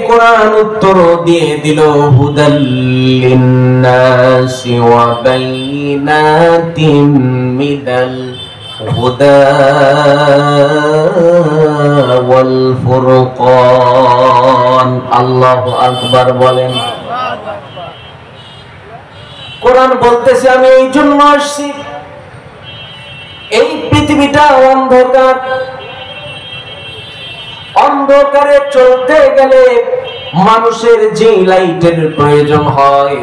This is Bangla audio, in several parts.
কোরআন উত্তর দিয়ে দিল হুদাল লিন্নাসি ওয়া বাইনাতিম মিনাল হুদা ওয়াল ফুরকান। আল্লাহু আকবার বলেন। কোরআন বলতেছে আমি এই জন্য আসছি, এই পৃথিবীটা অন্ধকার, অন্ধকারে চলতে গেলে মানুষের যে লাইটের প্রয়োজন হয়,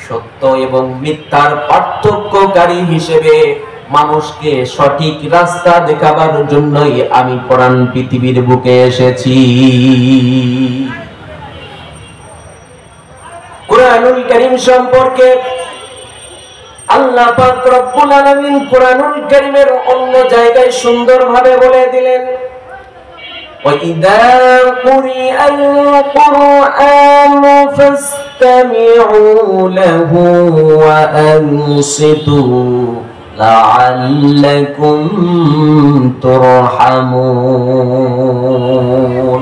সত্য এবং মিথ্যার পার্থক্যকারী হিসেবে মানুষকে সঠিক রাস্তা দেখাবার জন্যই আমি কোরআন পৃথিবীর বুকে এসেছি। কোরআনুল কারীম সম্পর্কে আল্লাহ পাক রব্বুল আলামিন কোরআনুল কারীমের অন্য জায়গায় সুন্দরভাবে বলে দিলেন, وَإِذَا قُرِئَ الْقُرْآنُ فَاسْتَمِعُوا لَهُ وَأَنصِتُوا لَعَلَّكُمْ تُرْحَمُونَ।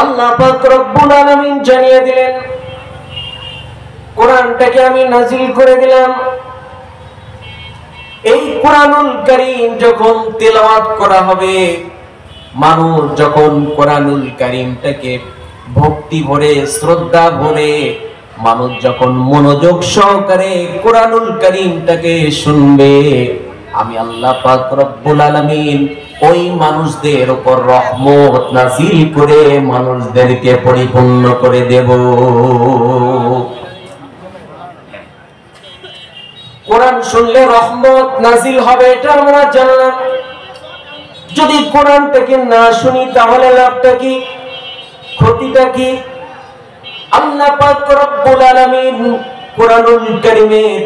আল্লাহ পাক রব্বুল আলামিন জানিয়ে দিলেন, কোরআনটাকে আমি নাজিল করে দিলাম। এই কোরআনুল কারীম যখন তেলাওয়াত করা হবে, মানুষ যখন কোরআনুল কারীমটাকে ভক্তি ভরে শ্রদ্ধা ভরে মানুষ যখন মনোযোগ সহকারে কোরআনুল কারীমটাকে শুনবে, আমি আল্লাহ পাক রব্বুল আলামিন ওই মানুষদের উপর রহমত নাযিল করে মানুষদেরকে পরিপূর্ণ করে দেব। কোরআন শুনলে রহমত নাযিল হবে, এটা আমরা জানলাম। যদি কোরআনটাকে না শুনি তাহলে লাভটা কি, ক্ষতিটা কি? আল্লাহ পাক রব্বুল আলামিন কোরআনুল কারীমের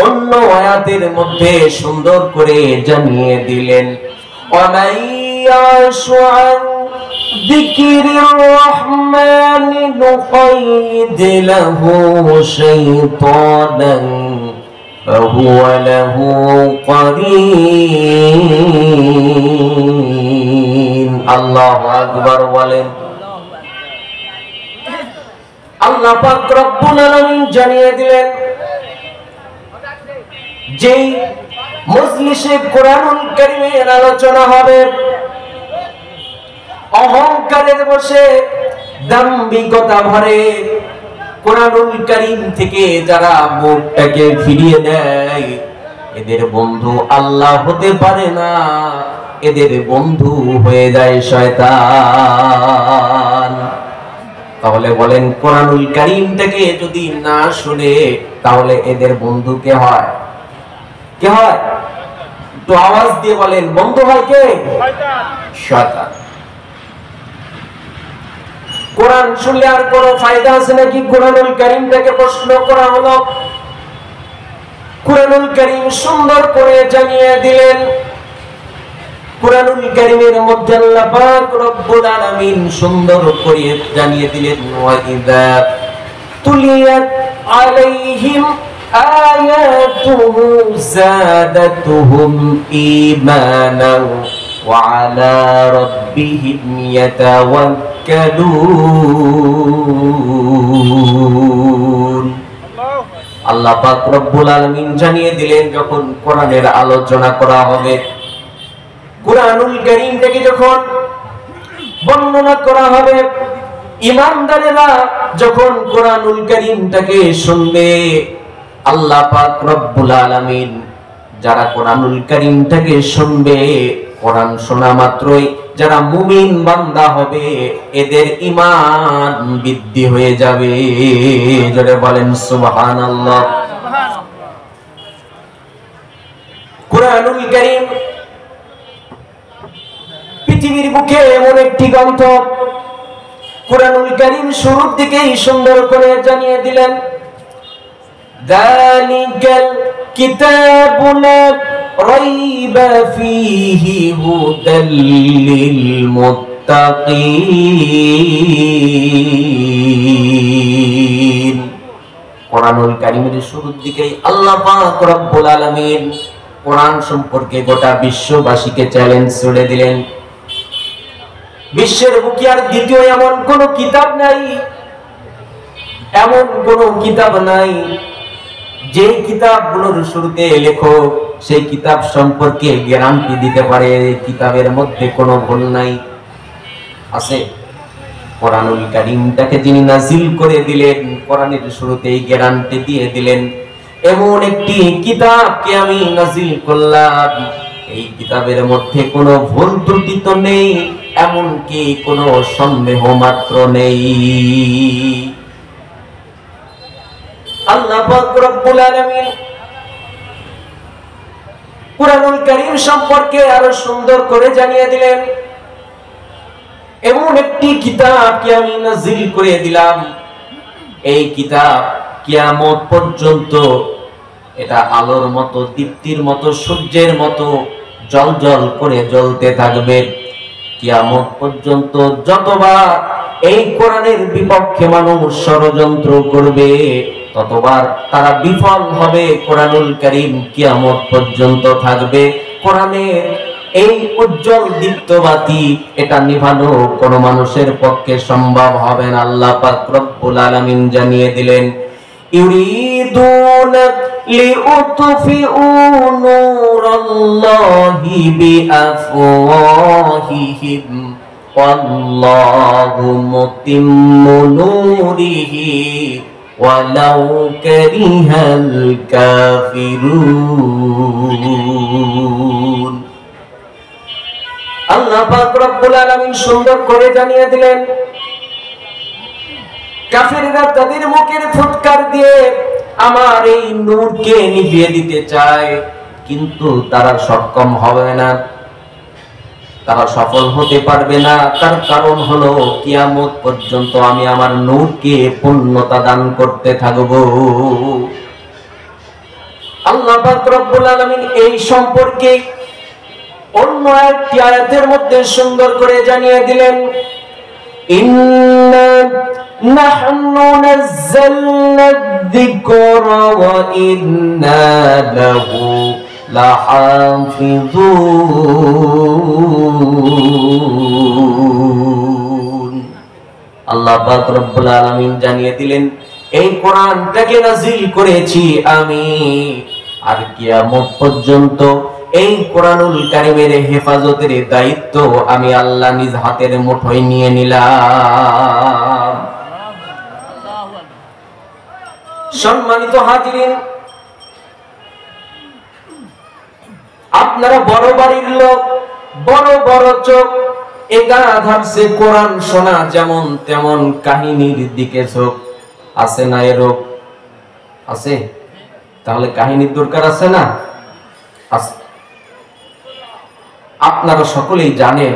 অন্য আয়াতের মধ্যে সুন্দর করে জানিয়ে দিলেন, ওয়ামান ইয়াশু আন যিকরির রহমানি নুকাইয়িদ লাহু শাইতানান فهو له قرين। আল্লাহু আকবার বলেন। আল্লাহ পাক রব্বুল আলামিন জানিয়ে দিলেন, যেই মজলিসে কোরআনুল কারীমের আলোচনা হবে, অহংকারের বসে দাম্ভিকতা ভরে কোরআনুল কারীম থেকে যারা মুখটাকে ফিরিয়ে দেয়, এদের বন্ধু আল্লাহ হতে পারে না, এদের বন্ধু হয়ে যায় শয়তান। তাহলে বলেন, কোরআনুল কারীমটাকে যদি না শুনে তাহলে এদের বন্ধু কে হয়? কে হয়? একটু আওয়াজ দিয়ে বলেন, বন্ধু হয় কে? শয়তান। কোরআন শুনলে আর কোনো ফায়দা আছে নাকি? কোরআনুল কারীমটাকে প্রশ্ন করা হলো। কোরআনুল কারীম সুন্দর করে জানিয়ে দিলেন। কোরআনুল কারীমের মধ্যে আল্লাহ পাক রব্বুল আলামিন সুন্দর করে জানিয়ে দিলেন, ওয়া ইযা তুলিয়াত আলাইহিম আয়াতুহু যাদাতুহুম ঈমানান ওয়া আলা রাব্বিহিম ইয়াতাওয়াক্কালুন। আল্লাহ পাক রব্বুল আলামিন জানিয়ে দিলেন, যখন কোরআনের আলোচনা করা হবে, কোরআনুল কারীম থেকে যখন বর্ণনা করা হবে, ঈমানদারেরা যখন কোরআনুল কারীমটাকে শুনবে, আল্লাহ পাক রব্বুল আলামিন যারা কোরআনুল কারীমটাকে শুনবে, কোরআন শোনা মাত্রই যারা মুমিন বান্দা হবে, এদের ঈমান বৃদ্ধি হয়ে যাবে। জোরে বলেন সুবহানাল্লাহ। কোরআনুল কারীম পৃথিবীর বুকে এমন একটি গ্রন্থ, কোরআনুল কারীম শুরুর দিকেই সুন্দর করে জানিয়ে দিলেন, যালিকাল কিতাবু লা রাইবা ফীহি হুদাল লিল মুত্তাকিন। কোরআনুল কারীমের শুরুর দিকেই আল্লাহ পাক রব্বুল আলামিন কোরআন সম্পর্কে গোটা বিশ্ববাসীকে চ্যালেঞ্জ ছুড়ে দিলেন, বিশ্বের বুকে আর দ্বিতীয় এমন কোন কিতাব নাই, এমন কোন কিতাব নাই যে কিতাবগুলোর শুরুতে লেখক সেই কিতাব সম্পর্কে গ্যারান্টি দিতে পারে কিতাবের মধ্যে কোনো ভুল নাই। আছে? কোরআনুল কারীমটাকে যিনি নাযিল করে দিলেন, কোরআনের শুরুতেই গ্যারান্টি দিয়ে দিলেন এমন একটি কিতাবকে আমি নাযিল করলাম, এই কিতাবের মধ্যে কোনো ভুল ত্রুটি তো নেই, এমনকি কোনো সন্দেহ মাত্র নেই। আল্লাহ পাক রব্বুল আলামিন কুরআনুল কারীম সম্পর্কে আরো সুন্দর করে জানিয়ে দিলেন, এমন একটি কিতাবকে আমি নাযিল করে দিলাম, এই কিতাব কিয়ামত পর্যন্ত এটা আলোর মতো, দীপ্তির মতো, সূর্যের মতো জ্বলজ্বল করে জ্বলতে থাকবে। কিয়ামত পর্যন্ত যতবার এই কোরআনের বিপক্ষে মানুষ ষড়যন্ত্র করবে ততবার তারা বিফল হবে। কোরআনুল কারীম কিয়ামত পর্যন্ত থাকবে। কোরআনের এই উজ্জ্বল দীপ্তবাতি এটা নিভানো কোনো মানুষের পক্ষে সম্ভব হবে না। আল্লাহ পাক রব্বুল আলামিন জানিয়ে দিলেন, ইউরিদুনা লিউতফিউ নূরাল্লাহি বিআফওয়াহিহিম ওয়াল্লাহু মুতিম্মু নূরিহি ওয়ালাউ কারিহাল কাফিরুন। আল্লাহ পাক রব্বুল আলামিন সুন্দর করে জানিয়ে দিলেন, কাফিররা তাদের মুখের ফুৎকার দিয়ে আমার এই নূরকে নিভিয়ে দিতে চায়, কিন্তু তারা সক্ষম হবে না, তারা সফল হতে পারবে না। তার কারণ হলো কিয়ামত পর্যন্ত আমি আমার নূরকে পূর্ণতা দান করতে থাকব। আল্লাহ পাক রব্বুল আলামিন এই সম্পর্কে অন্য একটি আয়াতের মধ্যে সুন্দর করে জানিয়ে দিলেন, ইন্না নাহনু নাযালনা যিকরা ওয়া ইন্না লাহু লাহাফিজুন। আল্লাহ পাক রব্বুল আলামিন জানিয়ে দিলেন, এই কোরআনটাকে নাযিল করেছি আমি, আর কিয়ামত পর্যন্ত এই কোরআনুল কারীমের হেফাজতের দায়িত্ব আমি আল্লাহ নিজ হাতের মুঠোয় নিয়ে নিলাম। সম্মানিত হাজিরিন, আপনারা বড় বাড়ির লোক, বড় বড় চোখ, একাধারছে কোরআন শোনা যেমন তেমন কাহিনীর দিকে চোখ আছে না? এরূপ আছে? তাহলে কাহিনীর দরকার আছে না? আছে। আপনারা সকলেই জানেন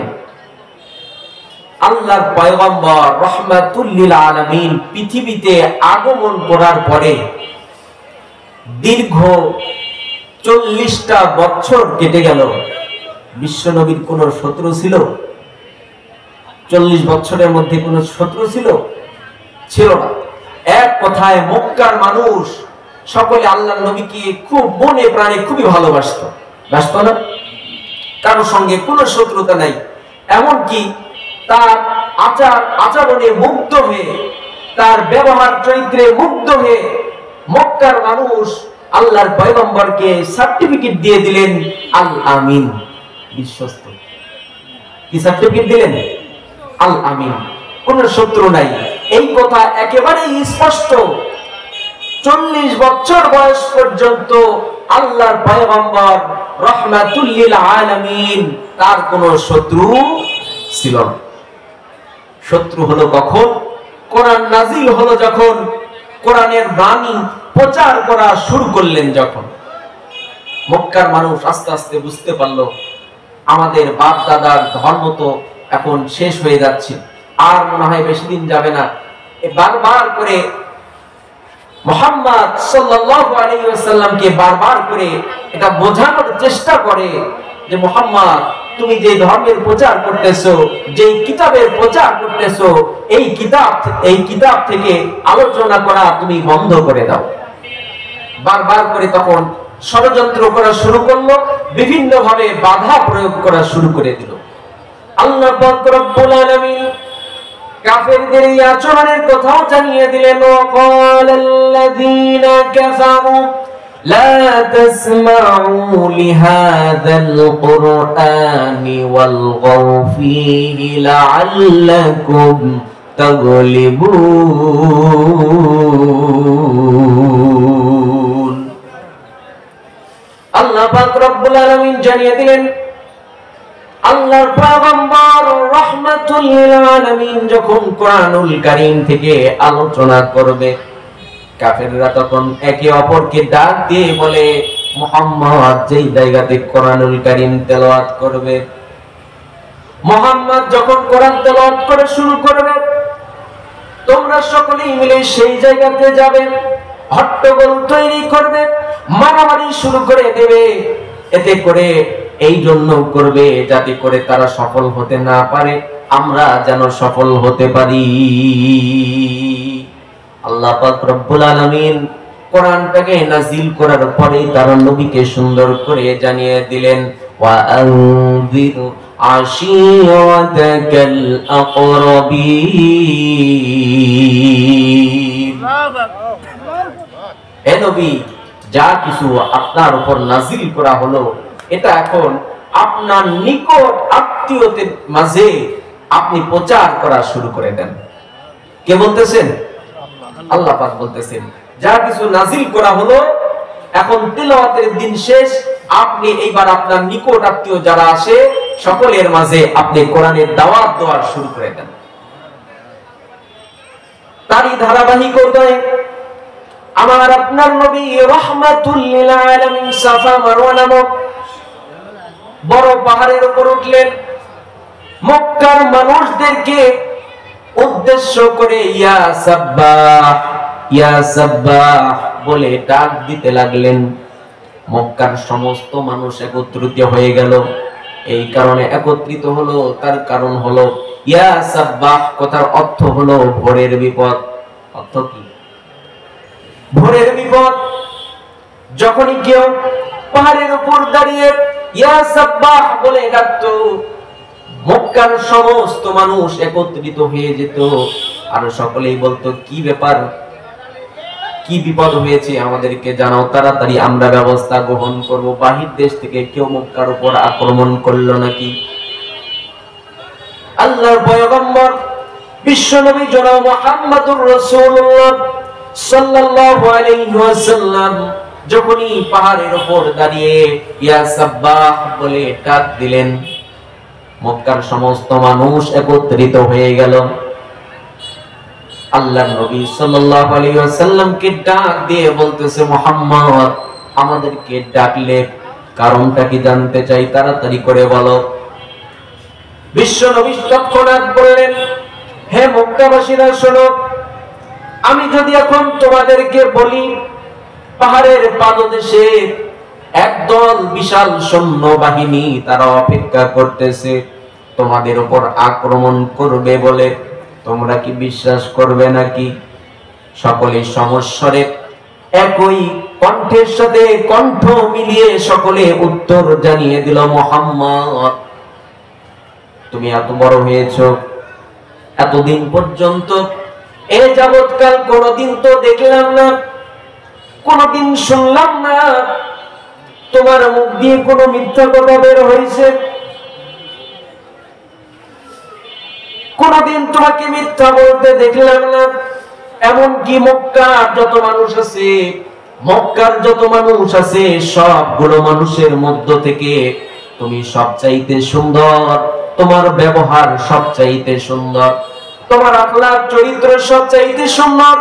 আল্লাহর পয়গম্বর রাহমাতুল লিল আলামিন পৃথিবীতে আগমন করার পরে দীর্ঘ 40টা বছর কেটে গেল। বিশ্ব নবীর কোন শত্রু ছিল? 40 বছরের মধ্যে কোন শত্রু ছিল? ছিল না। এক কথায় মক্কার মানুষ সকলে আল্লাহর নবীকে খুব মনে প্রাণে খুবই ভালোবাসতো, বাসত না? কারোর সঙ্গে কোনো শত্রুতা নাই। এমনকি তার আচরণে মুগ্ধ হয়ে, তার ব্যবহার চরিত্রে মুগ্ধ হয়ে মক্কার মানুষ আল্লাহর পয়গম্বরকে সার্টিফিকেট দিয়ে দিলেন আল আমিন, বিশ্বস্ত। কি সার্টিফিকেট দিলেন? আল আমিন, কোনো শত্রু নাই। এই কথা একেবারেই স্পষ্ট। 40 বছর বয়স পর্যন্ত আল্লাহর পয়গম্বর রাহমাতুল লিল আলামিন তার কোনো শত্রু ছিল না। শত্রু হলো কখন? কোরআন নাযিল হলো যখন, কোরআনের বাণী প্রচার করা শুরু করলেন যখন। মক্কার মানুষ আস্তে আস্তে বুঝতে পারলো আমাদের বাপ দাদার ধর্ম তো এখন শেষ হয়ে যাচ্ছে, আর মনে হয় বেশি দিন যাবে না। বারবার করে মুহাম্মদ সাল্লাল্লাহু আলাইহি ওয়াসাল্লামকে বারবার করে এটা বোঝানোর চেষ্টা করে যে মুহাম্মদ, তুমি যে ধর্মের প্রচার করতেছো, যে কিতাবের প্রচার করতেছো, এই কিতাব থেকে আলোচনা করা তুমি বন্ধ করে দাও। বারবার করে তখন ষড়যন্ত্র করা শুরু করলো, বিভিন্ন ভাবে বাধা প্রয়োগ করা শুরু করে দিল। আল্লাহ পাক রব্বুল আলামিন কাফেরদের এই আচরণের কথাও জানিয়ে দিলেন, ওয়াকালাল্লাযীনা কাফারু লা তাসমাউ লিহাযাল কুরআনি ওয়ালগাউ ফীহি লাআল্লাকুম তাগলিবুন। আল্লাহ পাক রব্বুল আলামিন জানিয়ে দিলেন, আল্লাহর পয়গম্বর রাহমাতুল লিল আলামিন যখন কোরআনুল কারীম থেকে আলোচনা করবে, কাফেররা তখন একে অপরকে ডাক দিয়ে বলে, মুহাম্মদ যেই জায়গাতে কোরআনুল কারীম তেলাওয়াত করবে, মুহাম্মদ যখন কোরআন তেলাওয়াত করে শুরু করবে, তোমরা সকলেই মিলে সেই জায়গাতে যাবে, হট্টগোল তৈরি করবে, মারামারি শুরু করে দেবে। এতে করে এই জন্য করবে যাতে করে তারা সফল হতে না পারে, আমরা যেন সফল হতে পারি। আল্লাহ পাক রব্বুল আলামিন কোরআনটাকে নাযিল করার পরে তার নবীকে সুন্দর করে জানিয়ে দিলেন, ওয়া আনযির আশীরাতাকাল আকরাবিন। হে নবী, যা কিছু আপনার উপর নাযিল করা হলো, এটা এখন আপনার নিকট আত্মীয়দের মাঝে আপনি প্রচার করা শুরু করে দেন। কে বলতেছেন? আল্লাহ পাক বলতেছেন, যা কিছু নাযিল করা হলো, এখন তিলাওয়াতের দিন শেষ, আপনি এইবার আপনার নিকট আত্মীয় যারা আসে সকলের মাঝে আপনি কোরআনের দাওয়াত দেওয়া শুরু করে দেন। তারই ধারাবাহিকতায় আমার আপনার নবী রাহমাতুল লিল আলামিন সাফা মারওয়া নামক বড় পাহাড়ের উপর উঠলেন। মক্কার মানুষদেরকে উদ্দেশ্য করে ইয়া সাব্বাহ বলে ডাক দিতে লাগলেন। মক্কার সমস্ত মানুষ একত্রিত হয়ে গেল। এই কারণে একত্রিত হলো, তার কারণ হলো ইয়া সাব্বাহ কথার অর্থ হলো ভোরের বিপদ। অর্থ কি? ভোরের বিপদ। যখনই কেউ পাহাড়ের উপর দাঁড়িয়ে ইয়া সাব্বাহ বলে ডাকতো, মক্কার সমস্ত মানুষ একত্রিত হয়ে যেত, আর সকলেই বলতো, কি ব্যাপার, কি বিপদ হয়েছে, আমাদেরকে জানাও তাড়াতাড়ি, আমরা ব্যবস্থা গ্রহণ করব। বাহির দেশ থেকে কেউ মক্কার উপর আক্রমণ করলো নাকি? আল্লাহর পয়গম্বর বিশ্বনবী জনাব মুহাম্মদুর রাসূলুল্লাহ সাল্লাল্লাহু আলাইহি ওয়াসাল্লাম যখনই পাহাড়ের উপর দাঁড়িয়ে ইয়া সাব্বাহ বলে ডাক দিলেন, মক্কার সমস্ত মানুষ একত্রিত হয়ে গেল। আল্লাহর নবী সাল্লাল্লাহু আলাইহি ওয়াসাল্লামকে ডাক দিয়ে বলতেছে, মুহাম্মদ আমাদেরকে ডাকলে কারণটা কি জানতে চাই, তাড়াতাড়ি করে বলো। বিশ্ব নবী তৎক্ষণাৎ বললেন, হে মক্কাবাসীরা শোনো, আমি যদি এখন তোমাদেরকে বলি পাহাড়ের পাদদেশে একদল বিশাল সৈন্য বাহিনী তারা অপেক্ষা করতেছে তোমাদের উপর আক্রমণ করবে বলে, তোমরা কি বিশ্বাস করবে নাকি? সকলে সমস্বরে একই কণ্ঠের সাথে কণ্ঠ মিলিয়ে সকলে উত্তর জানিয়ে দিল, মুহাম্মদ তুমি এত বড় হয়েছো, এতদিন পর্যন্ত এ যাবৎকাল কোনদিন তো দেখলাম না, কোনদিন শুনলাম না তোমার মুখ দিয়ে কোনো মিথ্যা কথা বের হয়েছে, কোনদিন তোমাকে মিথ্যা বলতে দেখলাম না। এমনকি মক্কার যত মানুষ আছে সবগুলো মানুষের মধ্য থেকে তুমি সবচাইতে সুন্দর, তোমার ব্যবহার সবচাইতে সুন্দর, তোমার আখলাক চরিত্র সবচাইতে সুন্দর,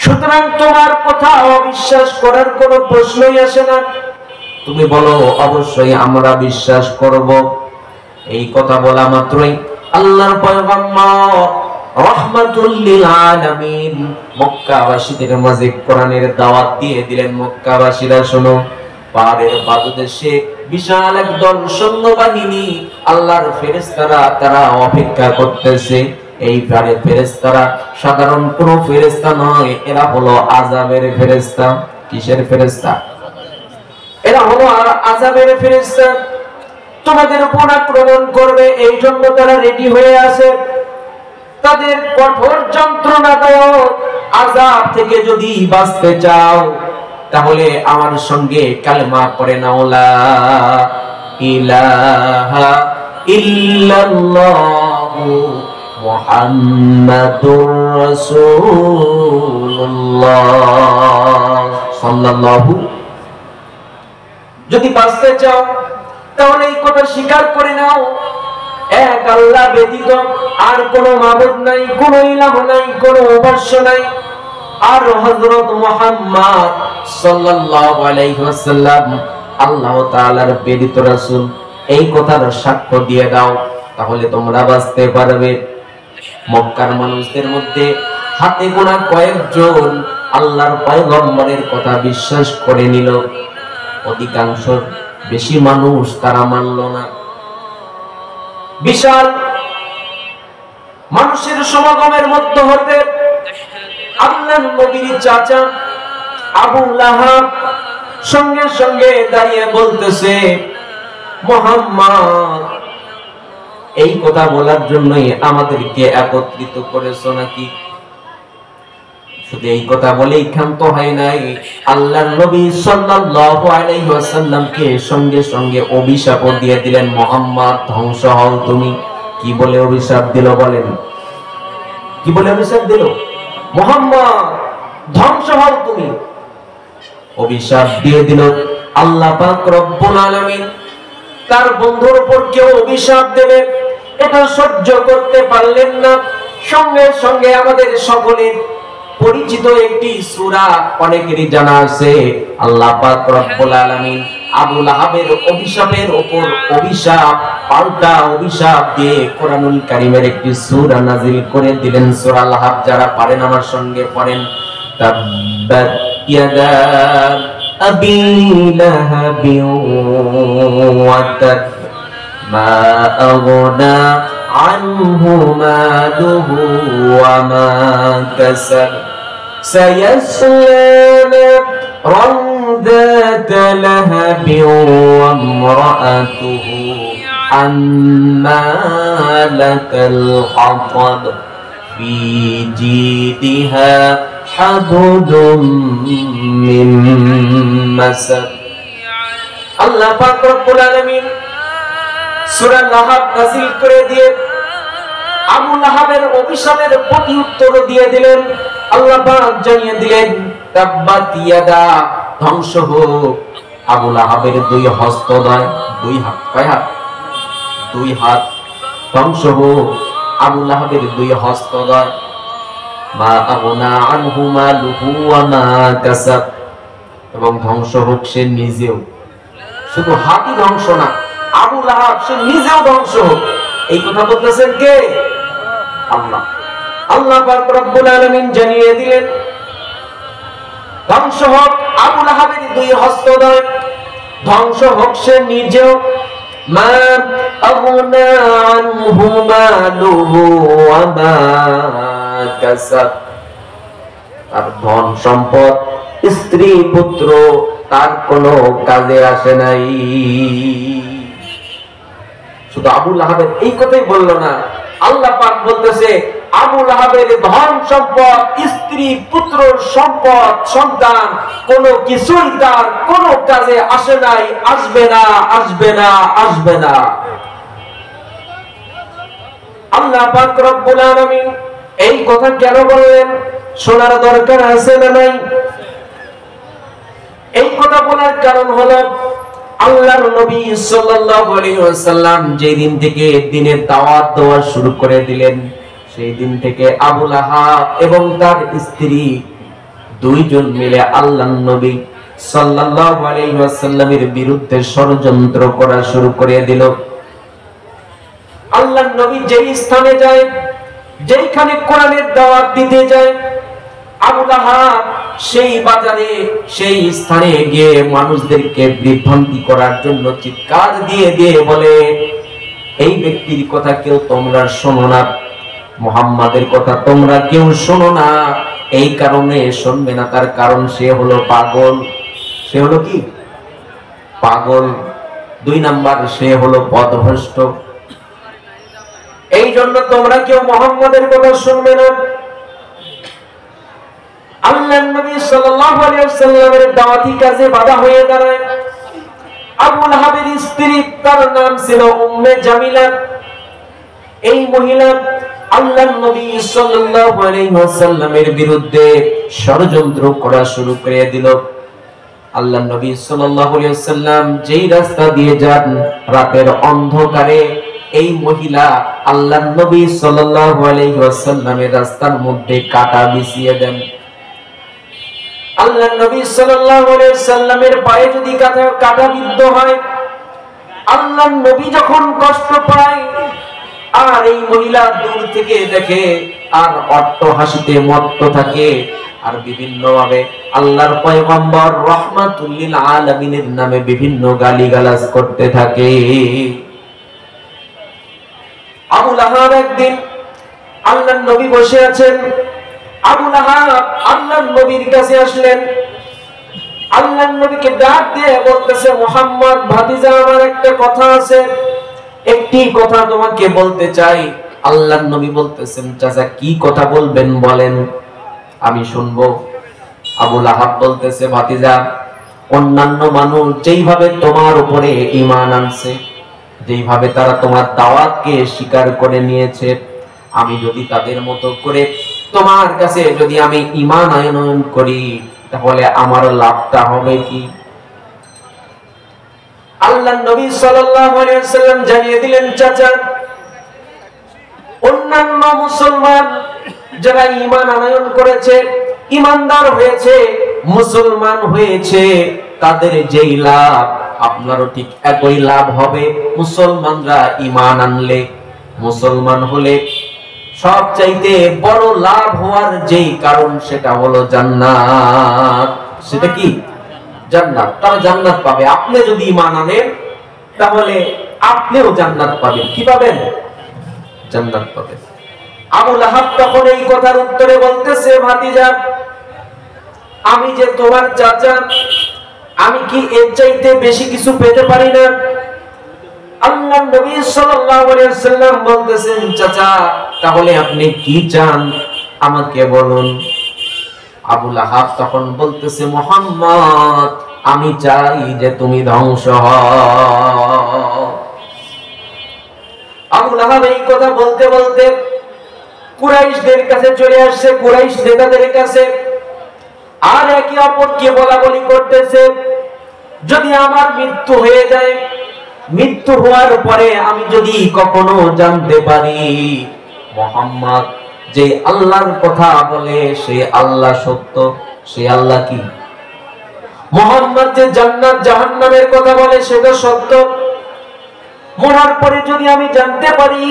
সুতরাং তোমার কথা অবিশ্বাস করার কোনো প্রশ্নই আসে না। তুমি বলো অবশ্যই আমরা বিশ্বাস করব। এই কথা বলা মাত্রই আল্লাহর পয়গম্বর রাহমাতুল লিল আলামিন মক্কাবাসীদের মাঝে কোরআনের দাওয়াত দিয়ে দিলেন। মক্কাবাসীরা শোনো, পাহাড়ের পাদদেশে বিশাল একদল সৈন্যবাহিনী আল্লাহর ফেরেশতারা তারা অপেক্ষা করতেছে। এই ফেরেশতারা সাধারণ কোন ফেরেশতা নয়, এরা হলো আযাবের ফেরেশতা। কিসের ফেরেশতা? এরা হলো আযাবের ফেরেশতা। তোমাদের উপর আক্রমণ করবে, এই জন্য তারা রেডি হয়ে আছে। তাদের কঠোর যন্ত্রণাদায়ক আযাব থেকে যদি বাঁচতে চাও তাহলে আমার সঙ্গে কালেমা পড়ে নাও, লা ইলাহা ইল্লাল্লাহু মুহাম্মাদুর রাসূলুল্লাহ সাল্লাল্লাহু। যদি বাঁচতে চাও তাহলে এই কথা স্বীকার করে নাও, এক আল্লাহ ব্যতীত আর কোনো মাবুদ নাই, কোনো ইলাহ নাই, কোনো উপাস্য নাই, আর হযরত মুহাম্মদ সাল্লাল্লাহু আলাইহি ওয়াসাল্লাম আল্লাহ তাআলার প্রেরিত রাসূল। এই কথার সাক্ষ্য দিয়ে দাও, তাহলে তোমরা বাঁচতে পারবে। মক্কার মানুষদের মধ্যে হাতে গোনা কয়েকজন আল্লাহর পয়গম্বরের কথা বিশ্বাস করে নিল, অধিকাংশ বেশি মানুষ তারা মানল না। বিশাল মানুষের সমাগমের মধ্য হতে আল্লাহর নবীর চাচা আবু লাহাব সঙ্গে সঙ্গে দাঁড়িয়ে বলতেছে, মুহাম্মদ এই কথা বলার জন্যই আমাদেরকে একত্রিত করেছো নাকি? শুধু এই কথা বলেই ক্ষান্ত হয় নাই, আল্লাহর নবী সাল্লাল্লাহু আলাইহি ওয়াসাল্লামকে সঙ্গে সঙ্গে অভিশাপ দিয়ে দিলেন, মুহাম্মদ ধ্বংস হও তুমি। কি বলে অভিশাপ দিল বলেন? কি বলে অভিশাপ দিল? মুহাম্মদ ধ্বংস হও তুমি। অভিশাপ দিয়ে দিল। আল্লাহ পাক রব্বুল আলামিন তার বন্ধুর উপর কেউ অভিশাপ দেবে এটা সহ্য করতে পারলেন না। সঙ্গে সঙ্গে আমাদের সকলের পরিচিত একটি সূরা অনেকেরই জানা আছে, আল্লাহ পাক রব্বুল আলামিন আবু লাহাবের অভিশাপের উপর অভিশাপ পাল্টা অভিশাপ দিয়ে কোরআনুল কারীমের একটি সূরা নাযিল করে দিলেন। সূরা লাহাব যারা পারেন আমার সঙ্গে পড়েন, তাব্বাত ইয়াদা আবি লাহাবি ওয়া তাব মা আগনা আনহু মালুহু ওয়া মা কাসাব সায়াসলা নারান যাতা লাহাবি ওয়া ইমরাআতুহু হাম্মালাতাল হাতাব ফি জিদিহা হাবলুম মিন মাসাদ। আল্লাহ পাক রব্বুল আলামিন সূরা লাহাব নাযিল করে দিয়ে আবু লাহাবের অভিশাপের প্রতিউত্তর দিয়ে দিলেন। আল্লাহ পাক জানিয়ে দিলেন, তাব্বাত ইয়াদা ধ্বংস হোক আবু লাহাবের দুই হস্তদ্বয়, দুই হাত, কয় হাত? দুই হাত। ধ্বংস হোক আবু লাহাবের দুই হস্তদ্বয়, মা আগনা আনহু মালুহু ওয়া মা কাসাব, এবং ধ্বংস হোক সে নিজেও। শুধু হাতই ধ্বংস না, আবু লাহাব সে নিজেও ধ্বংস হোক। এই কথা বলতেছেন কে? আল্লাহ। আল্লাহ পাক রব্বুল আলামিন জানিয়ে দিলেন, ধ্বংস হোক আবু লাহাবের দুই হস্তদ্বয়, ধ্বংস হোক সে নিজেও। মা আগনা আনহু মালুহু ওয়া মা কাসাব, আর ধন সম্পদ স্ত্রী পুত্র তার কোনো কাজে আসে নাই। শুধু আবু লাহাবের এই কথাই বলল না, আল্লাহ পাক বলতেছে আবু লাহাবের ধন সম্পদ, স্ত্রী পুত্র সম্পদ সন্তান কোনো কিছুই তার কোনো কাজে আসে নাই, আসবে না, আসবে না, আসবে না। আল্লাহ পাক রব্বুল আলামিন এই কথা কেন বললেন শোনার দরকার আছে না নাই? এই কথা বলার কারণ হলো আল্লাহর নবী সাল্লাল্লাহু আলাইহি ওয়াসাল্লাম যেই দিন থেকে দ্বীনের দাওয়াত দেওয়া শুরু করে দিলেন, সেই দিন থেকে আবু লাহাব এবং তার স্ত্রী দুইজন মিলে আল্লাহর নবী সাল্লাল্লাহু আলাইহি ওয়াসাল্লামের বিরুদ্ধে ষড়যন্ত্র করা শুরু করে দিল। আল্লাহর নবী যেই স্থানে যায়, যেইখানে কোরআনের দাওয়াত দিতে যায়, আবু লাহাব সেই বাজারে সেই স্থানে গিয়ে মানুষদেরকে বিভ্রান্তি করার জন্য চিৎকার দিয়ে দিয়ে বলে, এই ব্যক্তির কথা কেউ তোমরা শোনো না, মুহাম্মাদের কথা তোমরা কেউ শোনো না। এই কারণে শুনবে না, তার কারণ সে হলো পাগল। সে হলো কি? পাগল। 2 নাম্বার সে হলো পথভ্রষ্ট। এই জন্য তোমরা কেউ মুহাম্মাদের কথা শুনবে না। আল্লাহর নবী সাল্লাল্লাহু আলাইহি ওয়াসাল্লামের দাওয়াতি কাজে বাধা হয়ে দাঁড়ায়। আবু লাহাবের স্ত্রী, তার নাম ছিল উম্মে জামিলা। এই মহিলা আল্লাহর নবী সাল্লাল্লাহু আলাইহি ওয়াসাল্লামের বিরুদ্ধে ষড়যন্ত্র করা শুরু করে দিল। আল্লাহর নবী সাল্লাল্লাহু আলাইহি ওয়াসাল্লাম যেই রাস্তা দিয়ে যান, রাতের অন্ধকারে এই মহিলা আল্লাহর নবী সাল্লাল্লাহু আলাইহি ওয়াসাল্লামের রাস্তার মধ্যে কাঁটা বিছিয়ে দেন। আল্লাহর নবী সাল্লাল্লাহু আলাইহি ওয়াসাল্লামের পায়ে যদি কাঁটা বিদ্ধ হয়, আল্লাহর নবী যখন কষ্ট পায়, আর এই মহিলা দূর থেকে দেখে আর অট্টহাসিতে মত্ত থাকে, আর বিভিন্ন ভাবে আল্লাহর পয়গম্বর রাহমাতুল লিল আলামিনের নামে বিভিন্ন গালিগালাজ করতে থাকে। আবু লাহাব একদিন আল্লাহর নবী বসে আছেন, আবু লাহাব আল্লাহর নবীর কাছে আসলেন। আল্লাহর নবীকে ডাক দিয়ে বলতেছে, মুহাম্মদ ভাতিজা, আমার একটা কথা আছে, একটি কথা তোমাকে বলতে চাই। আল্লাহর নবী বলতেছেন, চাচা কি কথা বলবেন বলেন, আমি শুনবো। আবু লাহাব বলতেছে, ভাতিজা, অন্যান্য মানুষ যেইভাবে তোমার উপরে ঈমান আনছে, যেইভাবে তারা তোমার দাওয়াতকে স্বীকার করে নিয়েছে, আমি যদি তাদের মতো করে তোমার কাছে যদি আমি ঈমান আনয়ন করি, তাহলে আমার লাভটা হবে কি? আল্লাহর নবী সাল্লাল্লাহু আলাইহি ওয়াসাল্লাম জানিয়ে দিলেন, চাচা, অন্যান্য মুসলমান যারা ঈমান আনয়ন করেছে, ঈমানদার হয়েছে, মুসলমান হয়েছে, তাদের যেই লাভ আপনারও ঠিক একই লাভ হবে। মুসলমানরা ঈমান আনলে, মুসলমান হলে সবচাইতে বড় লাভ হওয়ার যেই কারণ, সেটা হলো জান্নাত। সেটা কি? জান্নাত। তারা জান্নাত পাবে। আপনি যদি ঈমান আনেন, তাহলে আপনিও জান্নাত পাবেন। কি পাবেন? জান্নাত পাবেন। আবু লাহাব তখন এই কথার উত্তরে বলতেছে, ভাতিজা, আমি যে তোমার চাচা, আমি কি এর চাইতে বেশি কিছু পেতে পারি না? আল্লাহর নবী সাল্লাল্লাহু আলাইহি ওয়াসাল্লাম বলতেছেন, চাচা, তাহলে আপনি কি চান আমাকে বলুন। আবু লাহাব তখন বলতেছে, মুহাম্মদ, আমি চাই যে তুমি ধ্বংস হও। আবু লাহাব এই কথা বলতে বলতে কুরাইশদের কাছে চলে আসছে, কুরাইশ নেতাদের কাছে, আর একে অপরকে বলাবলি করতেছে, যদি আমার মৃত্যু হয়ে যায়, মৃত্যু হওয়ার পরে আমি যদি কখনো জানতে পারি মুহাম্মদ যে আল্লাহর কথা বলে সে আল্লাহ সত্য, সে আল্লাহ কি? মুহাম্মদ যে জান্নাত জাহান্নামের কথা বলে সেটা সত্য, মরার পরে যদি আমি জানতে পারি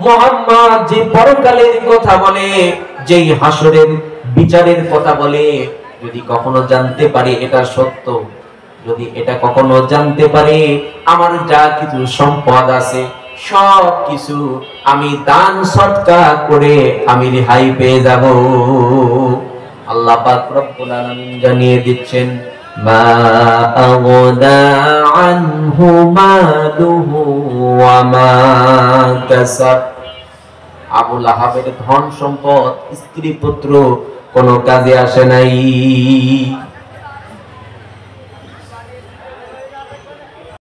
মুহাম্মদ যে পরকালের কথা বলে, যেই হাসরের বিচারের কথা বলে, যদি কখনো জানতে পারি এটা সত্য, যদি এটা কখনো জানতে পারি, আমার যা কিছু সম্পদ আছে সব কিছু আমি দান সদকা করে আমি রেহাই পেয়ে যাব। আল্লাহ পাক রব্বুল আলামিন জানিয়ে দিচ্ছেন, মা আগনা আনহু মালুহু ওয়া মা কাসাব। আবু লাহাবের ধন সম্পদ, স্ত্রী পুত্র কোনো কাজে আসে নাই।